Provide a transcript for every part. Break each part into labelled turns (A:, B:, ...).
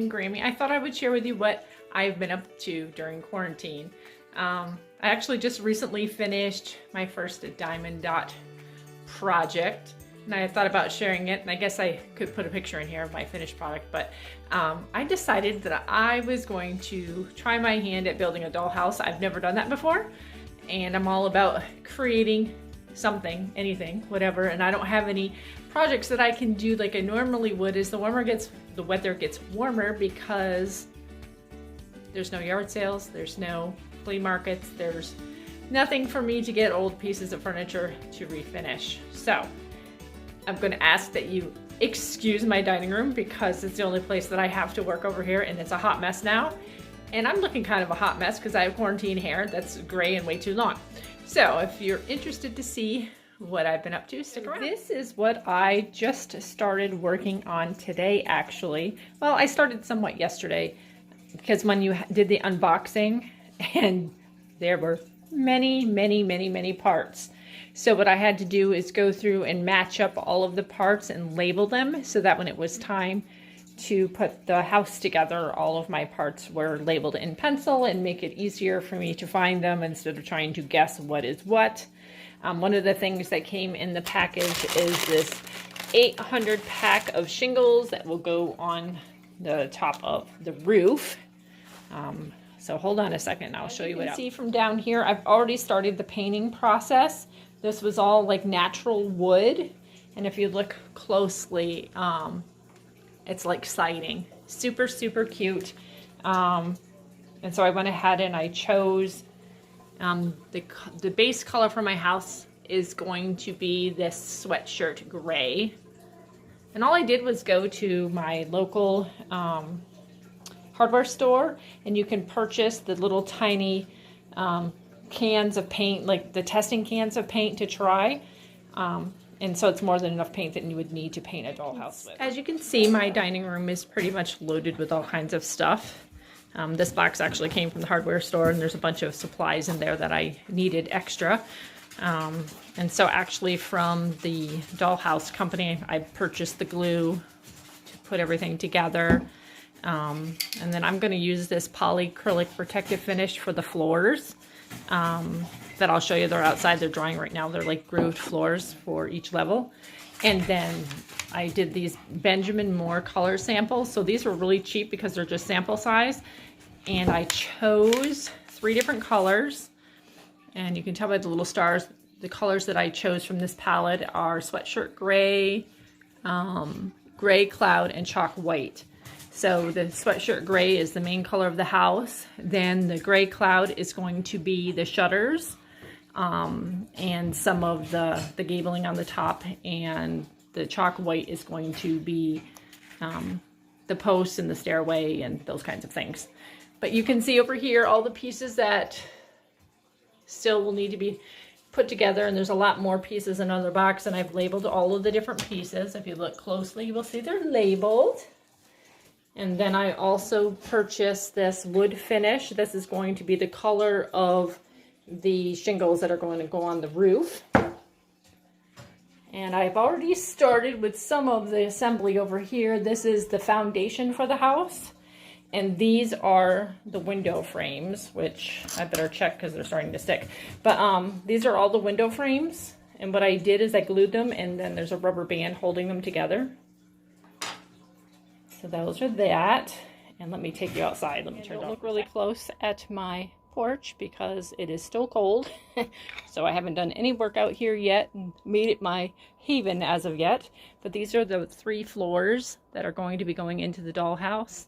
A: Grammy, I thought I would share with you what I've been up to during quarantine. I actually just recently finished my first diamond dot project, and I thought about sharing it, and I guess I could put a picture in here of my finished product, but I decided that I was going to try my hand at building a dollhouse. I've never done that before, and I'm all about creating something, anything, whatever, and I don't have any projects that I can do like I normally would. As the weather gets warmer, because there's no yard sales, there's no flea markets, there's nothing for me to get old pieces of furniture to refinish. So I'm going to ask that you excuse my dining room, because it's the only place that I have to work over here, and it's a hot mess now. And I'm looking kind of a hot mess because I have quarantine hair that's gray and way too long. So if you're interested to see what I've been up to, stick around. This is what I just started working on today, actually. Well, I started somewhat yesterday, because when you did the unboxing, and there were many parts. So what I had to do is go through and match up all of the parts and label them, so that when it was time to put the house together, all of my parts were labeled in pencil and make it easier for me to find them instead of trying to guess what is what. One of the things that came in the package is this 800 pack of shingles that will go on the top of the roof. So hold on a second, I'll show you what you can see from down here. I've already started the painting process. This was all like natural wood, and if you look closely, it's like siding. Super cute. And so I went ahead and I chose the base color for my house is going to be this sweatshirt gray. And all I did was go to my local hardware store, and you can purchase the little tiny cans of paint, like the testing cans of paint to try. And so it's more than enough paint that you would need to paint a dollhouse with. As you can see, my dining room is pretty much loaded with all kinds of stuff. This box actually came from the hardware store, and there's a bunch of supplies in there that I needed extra. And so actually from the Dollhouse company, I purchased the glue to put everything together. And then I'm going to use this polyacrylic protective finish for the floors. That I'll show you. They're outside, they're drying right now. They're like grooved floors for each level. And then I did these Benjamin Moore color samples. So these were really cheap because they're just sample size. And I chose 3 different colors. And you can tell by the little stars, the colors that I chose from this palette are sweatshirt gray, gray cloud, and chalk white. So the sweatshirt gray is the main color of the house. Then the gray cloud is going to be the shutters, and some of the gabling on the top, and the chalk white is going to be the posts and the stairway and those kinds of things. But you can see over here all the pieces that still will need to be put together, and there's a lot more pieces in another box, and I've labeled all of the different pieces. If you look closely, you will see they're labeled. And then I also purchased this wood finish. This is going to be the color of the shingles that are going to go on the roof. And I've already started with some of the assembly over here. This is the foundation for the house. And these are the window frames, which I better check because they're starting to stick. But these are all the window frames. And what I did is I glued them, and then there's a rubber band holding them together. So those are that, and let me take you outside. Let me turn it on. Look really close at my porch because it is still cold. So I haven't done any work out here yet and made it my haven as of yet. But these are the 3 floors that are going to be going into the dollhouse.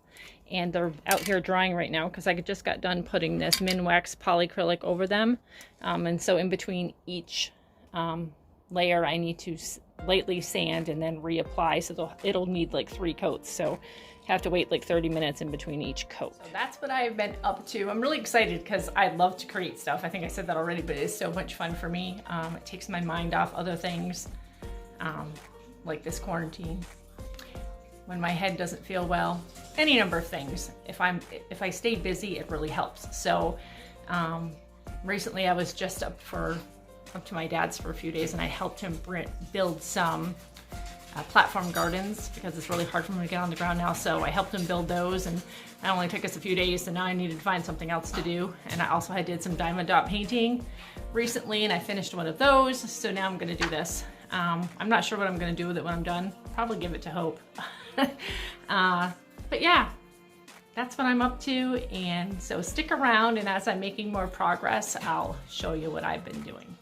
A: And they're out here drying right now because I just got done putting this Minwax polyacrylic over them. And so in between each layer I need to lightly sand and then reapply, so it'll need like 3 coats, so have to wait like 30 minutes in between each coat. So that's what I've been up to. I'm really excited because I love to create stuff. I think I said that already, but it's so much fun for me. It takes my mind off other things, like this quarantine, when my head doesn't feel well, any number of things. If I stay busy, it really helps. So recently I was just up to my dad's for a few days, and I helped him build some platform gardens because it's really hard for them to get on the ground now. So I helped him build those, and it only took us a few days, so now I needed to find something else to do. And I did some diamond dot painting recently, and I finished one of those. So now I'm gonna do this. I'm not sure what I'm gonna do with it when I'm done. Probably give it to Hope. But yeah, that's what I'm up to. And so stick around, and as I'm making more progress, I'll show you what I've been doing.